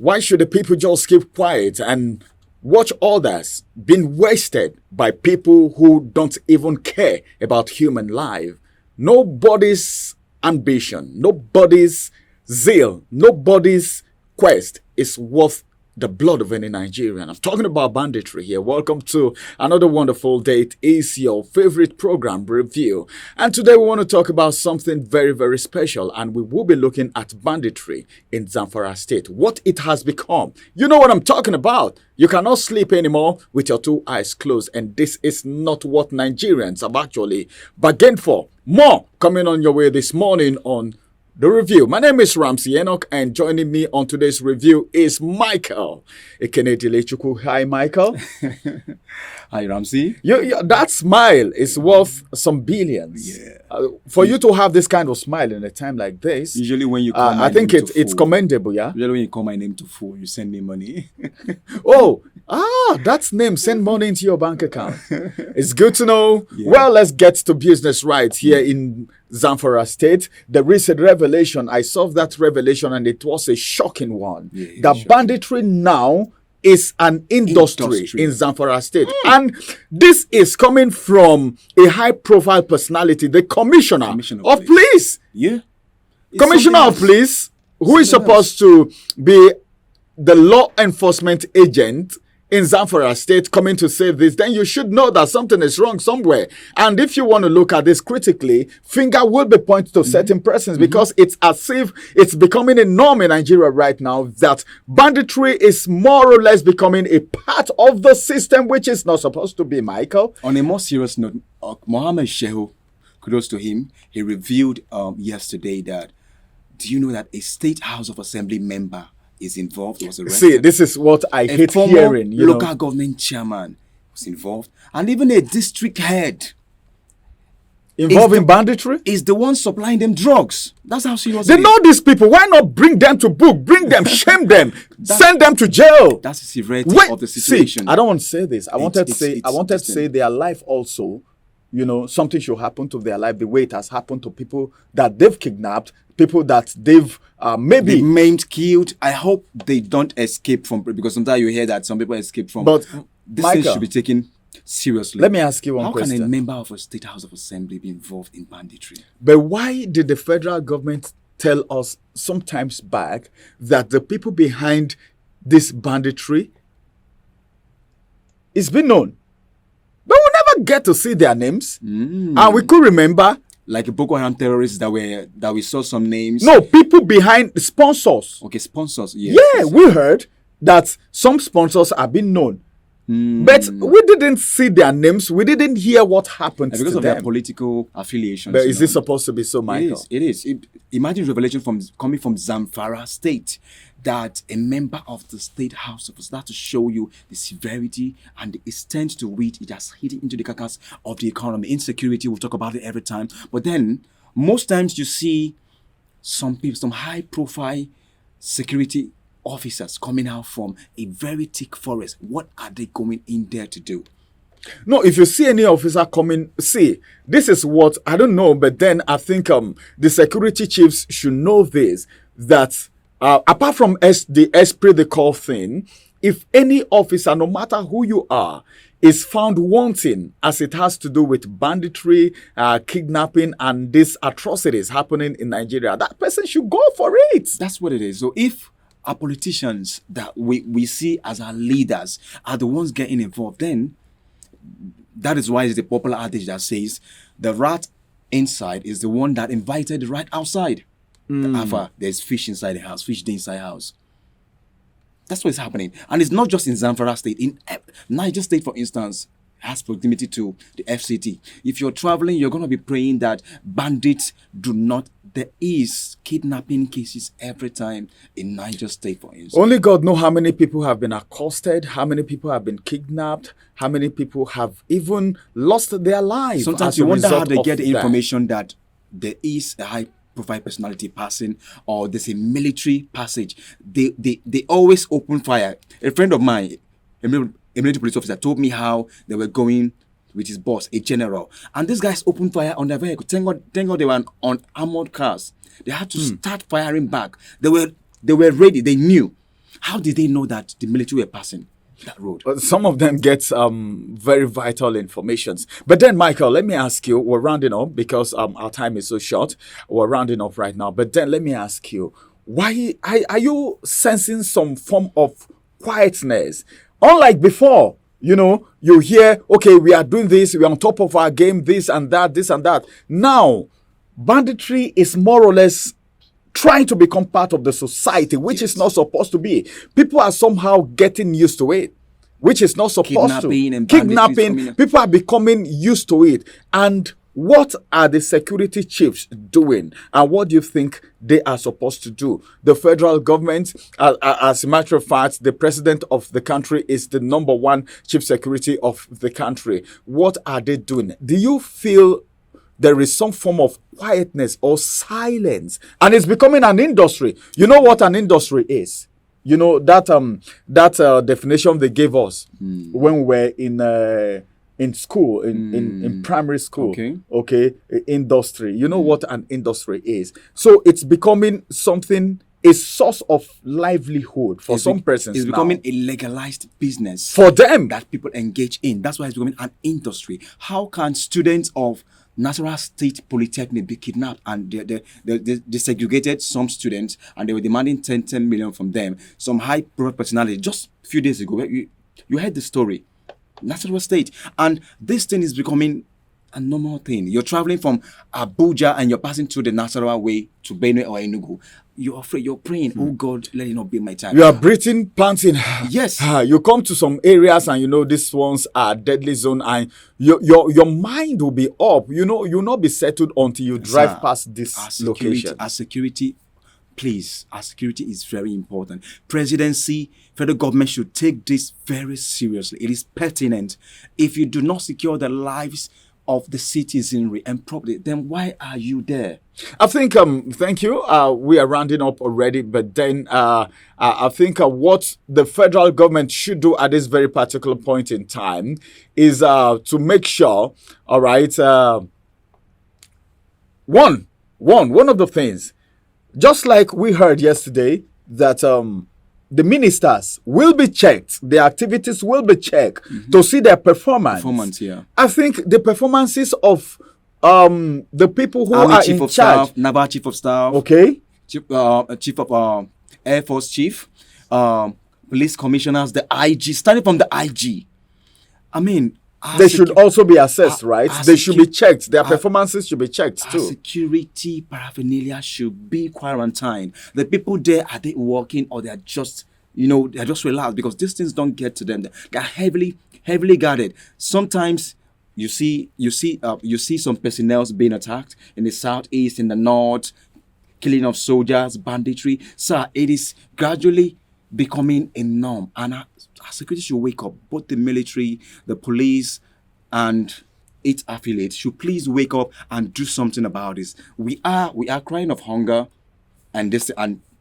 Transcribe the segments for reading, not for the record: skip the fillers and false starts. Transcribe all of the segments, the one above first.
Why should the people just keep quiet and watch others being wasted by people who don't even care about human life? Nobody's ambition, nobody's zeal, nobody's quest is worth the blood of any Nigerian. I'm talking about banditry here. Welcome to another wonderful day. It is your favorite program review. And today we want to talk about something very, very special. And we will be looking at banditry in Zamfara State. What it has become. You know what I'm talking about. You cannot sleep anymore with your two eyes closed. And this is not what Nigerians have actually bargained for. More coming on your way this morning on the review. My name is Ramsey Enoch, and joining me on today's review is Michael Ekenedilechuku. Hi, Michael. Hi, Ramsey. That smile is worth some billions. Yeah. For you to have this kind of smile in a time like this, usually when you call my I think name to it's full, commendable, yeah? Usually when you call my name to full, you send me money. That's name. Send money into your bank account. It's good to know. Yeah. Well, let's get to business right here in Zamfara State. There is a revelation. I saw that revelation and it was a shocking one. Yeah, the banditry now is an industry in Zamfara State. And this is coming from a high-profile personality, the Commissioner of Police. Yeah. Commissioner of Police, who is supposed to be the law enforcement agent in Zamfara State, coming to say this, then you should know that something is wrong somewhere. And if you want to look at this critically, finger will be pointed to certain persons because it's as if it's becoming a norm in Nigeria right now that banditry is more or less becoming a part of the system, which is not supposed to be, Michael. On a more serious note, Mohammed Shehu, kudos to him, he revealed yesterday that, do you know that a State House of Assembly member is involved, was arrested? See, this is what I hate hearing. Local government chairman was involved, and even a district head involved in banditry is the one supplying them drugs. That's how serious they know these people. Why not bring them to book? Bring them, shame them, send them to jail. That's the severity of the situation. See, I don't want to say this. I wanted to say their life also. You know, something should happen to their life the way it has happened to people that they've kidnapped, people that they've maybe maimed, killed. I hope they don't escape from, because sometimes you hear that some people escape from. But this Michael, thing should be taken seriously. Let me ask you one question. How can a member of a State House of Assembly be involved in banditry? But why did the federal government tell us sometimes back that the people behind this banditry is been known? But we never get to see their names. And we could remember, like Boko Haram terrorists that we saw some names. No, people behind sponsors. Okay, sponsors. Yes. Yeah, we heard that some sponsors have been known. But we didn't see their names. We didn't hear what happened because to of them. Their political affiliations. But is this supposed to be so, Michael? It is. Imagine revelation coming from Zamfara State that a member of the State House of Assembly, to show you the severity and the extent to which it has hit into the carcass of the economy. Insecurity, we'll talk about it every time. But then, most times you see some people, some high-profile security officers coming out from a very thick forest. What are they going in there to do? No, if you see any officer coming, see, this is what, I don't know, but then I think the security chiefs should know this, that apart from the esprit de corps thing, if any officer, no matter who you are, is found wanting as it has to do with banditry, kidnapping, and these atrocities happening in Nigeria, that person should go for it. That's what it is. So if our politicians that we see as our leaders are the ones getting involved, then that is why it's the popular adage that says the rat inside is the one that invited the rat outside. There's fish inside the house, fish inside the house. That's what's happening. And it's not just in Zamfara State. In Niger State, for instance, has proximity to the FCT. If you're traveling, you're going to be praying that bandits do not. There is kidnapping cases every time in Niger State, for instance. Only God knows how many people have been accosted, how many people have been kidnapped, how many people have even lost their lives. Sometimes you wonder how they get the information that there is a high-profile personality passing or there's a military passage. They always open fire. A friend of mine, a military police officer, told me how they were going with his boss, a general. And these guys opened fire on their vehicle. Thank God they were on armored cars. They had to start firing back. They were ready. They knew. How did they know that the military were passing that road? Some of them get very vital informations. But then, Michael, let me ask you, we're rounding up because our time is so short. We're rounding up right now. But then let me ask you, why are you sensing some form of quietness? Unlike before, you hear, okay, we are doing this, we're on top of our game, this and that, this and that. Now, banditry is more or less trying to become part of the society, which is not supposed to be. People are somehow getting used to it, which is not supposed to. Kidnapping, people are becoming used to it. And what are the security chiefs doing? And what do you think they are supposed to do? The federal government, as a matter of fact, the president of the country is the number one chief security of the country. What are they doing? Do you feel there is some form of quietness or silence? And it's becoming an industry. You know what an industry is? That definition they gave us when we were in school, in primary school. Okay, industry. You know what an industry is. So it's becoming something, a source of livelihood for some persons. It's becoming a legalized business for them that people engage in. That's why it's becoming an industry. How can students of Zamfara State Polytechnic be kidnapped, and they segregated some students and they were demanding 10 million from them? Some high-profile personality just a few days ago, you heard the story. Zamfara State. And this thing is becoming a normal thing. You're traveling from Abuja and you're passing through the Nasarawa way to Benue or Enugu. You're afraid, you're praying, oh God, let it not be my time. You are breathing, planting. Yes. You come to some areas and these ones are deadly zone, and your mind will be up. You'll not be settled until you drive past this location. Our security, please, our security is very important. Presidency, federal government should take this very seriously. It is pertinent. If you do not secure the lives of the citizenry and property, then why are you there? I think, thank you. We are rounding up already, but then I think what the federal government should do at this very particular point in time is to make sure, all right, one of the things, just like we heard yesterday, that the ministers will be checked, their activities will be checked to see their performance. Yeah. I think the performances of the people who Army are Chief in of charge. Staff, Naval Chief of Staff, Okay. Chief of Air Force Chief, police commissioners, the IG, starting from the IG. I mean, They should also be assessed, right? They should be checked. Their performances should be checked too. Security paraphernalia should be quarantined. The people there, are they working, or they are just, they're just relaxed? Because these things don't get to them. They're heavily guarded. Sometimes you see some personnel being attacked in the southeast, in the north, killing of soldiers, banditry. Sir, it is gradually becoming a norm, and our security should wake up. Both the military, the police, and its affiliates should please wake up and do something about this. We are crying of hunger and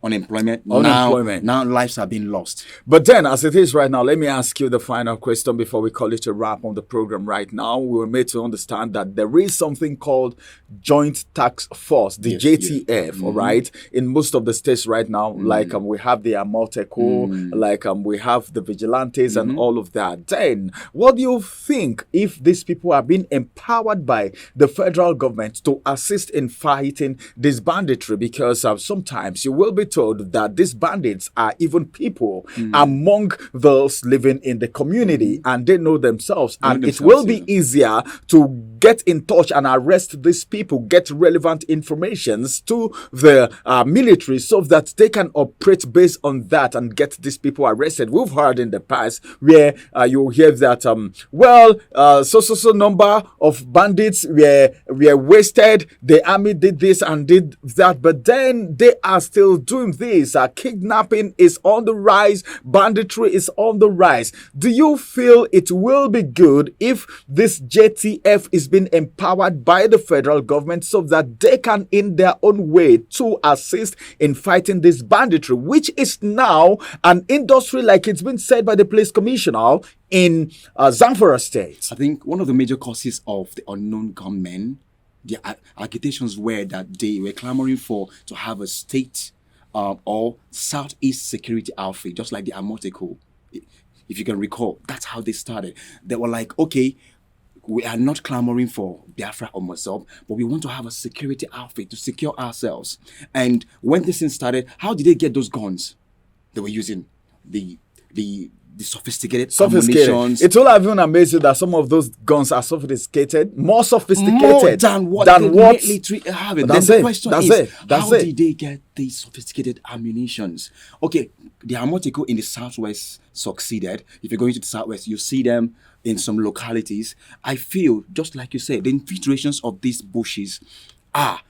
unemployment. Now lives are being lost. But then, as it is right now, let me ask you the final question before we call it a wrap on the program right now. We were made to understand that there is something called Joint Task Force, the JTF, all right, in most of the states right now. Like we have the Amoteco, like we have the vigilantes and all of that. Then, what do you think if these people are being empowered by the federal government to assist in fighting this banditry? Because sometimes you will be told that these bandits are even people among those living in the community, and they know themselves, and it will be easier to get in touch and arrest these people, get relevant informations to the military so that they can operate based on that and get these people arrested. We've heard in the past where you hear that so number of bandits were wasted, the army did this and did that, but then they are still doing this. Kidnapping is on the rise, banditry is on the rise. Do you feel it will be good if this JTF is being empowered by the federal government so that they can, in their own way, to assist in fighting this banditry, which is now an industry, like it's been said by the police commissioner in Zamfara State? I think one of the major causes of the unknown gunmen, the agitations were that they were clamoring to have a state or Southeast Security Outfit, just like the Amoteco. If you can recall, that's how they started. They were like, okay, we are not clamoring for Biafra or Mossop, but we want to have a security outfit to secure ourselves. And when this thing started, how did they get those guns? They were using the sophisticated ammunitions. It will have even amazed you that some of those guns are sophisticated, more sophisticated more than what the military have. Then the question is, how did they get these sophisticated ammunitions? Okay, the Amoteco in the southwest succeeded. If you're going to the southwest, you see them in some localities. I feel, just like you said, the infiltrations of these bushes are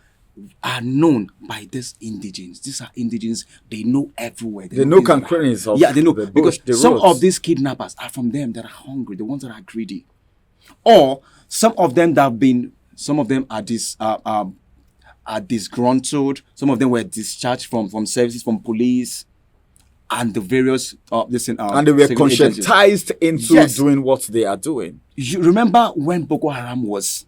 known by these indigens. These are indigens. They know everywhere. They know concurrence of they know the bush, because the some roads. of these kidnappers are from them that are hungry, the ones that are greedy, or some of them are disgruntled. Some of them were discharged from services, from police, and the various and they were conscientized into doing what they are doing. You remember when Boko Haram was?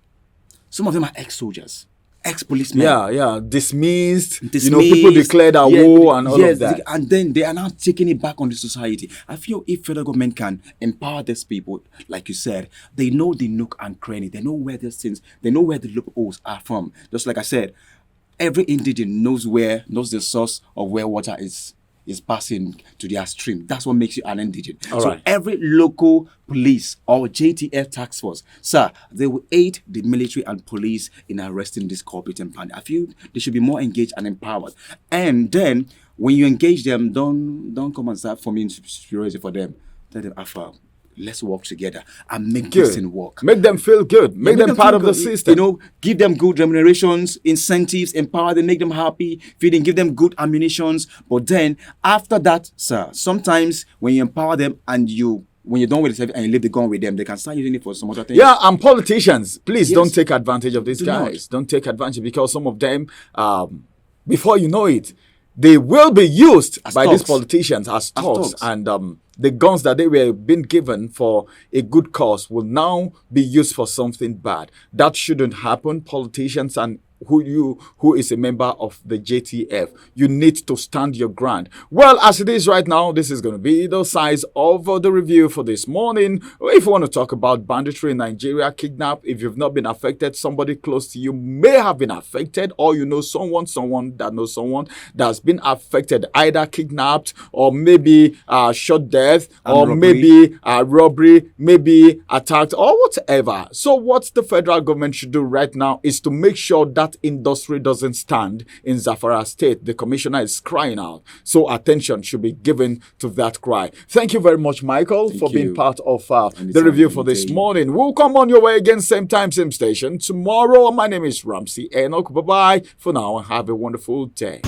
Some of them are ex-soldiers, ex-policemen. Dismissed. People declared a war and all of that. And then they are now taking it back on the society. I feel if federal government can empower these people, like you said, they know the nook and cranny. They know where these things, they know where the loopholes are from. Just like I said, every indigent knows the source of where water is passing to their stream. That's what makes you an indigent. Right. Every local police or JTF task force, sir, they will aid the military and police in arresting this culprit and bandit. I feel they should be more engaged and empowered. And then when you engage them, don't come and start forming superiority for them. Tell them, Alpha, let's work together and make this thing work. Make them feel good. Make them part of the system. Give them good remunerations, incentives, empower them, make them happy, feed them, give them good ammunitions. But then after that, sir, sometimes when you empower them and when you're done with the service and you leave the gun with them, they can start using it for some other things. Yeah, and politicians, please don't take advantage of these guys. Don't take advantage, because some of them, before you know it, they will be used by these politicians as thugs. And the guns that they were being given for a good cause will now be used for something bad. That shouldn't happen. Politicians and who is a member of the JTF, you need to stand your ground. Well, as it is right now, this is going to be the size of the review for this morning. If you want to talk about banditry in Nigeria, kidnap, if you've not been affected, somebody close to you may have been affected, or you know someone that knows someone that's been affected, either kidnapped or maybe shot death, or maybe robbery, maybe attacked, or whatever. So what the federal government should do right now is to make sure that industry doesn't stand in Zamfara State. The commissioner is crying out. So attention should be given to that cry. Thank you very much, Michael, for being part of the review for this morning. We'll come on your way again, same time, same station tomorrow. My name is Ramsey Enoch. Bye-bye for now, and have a wonderful day.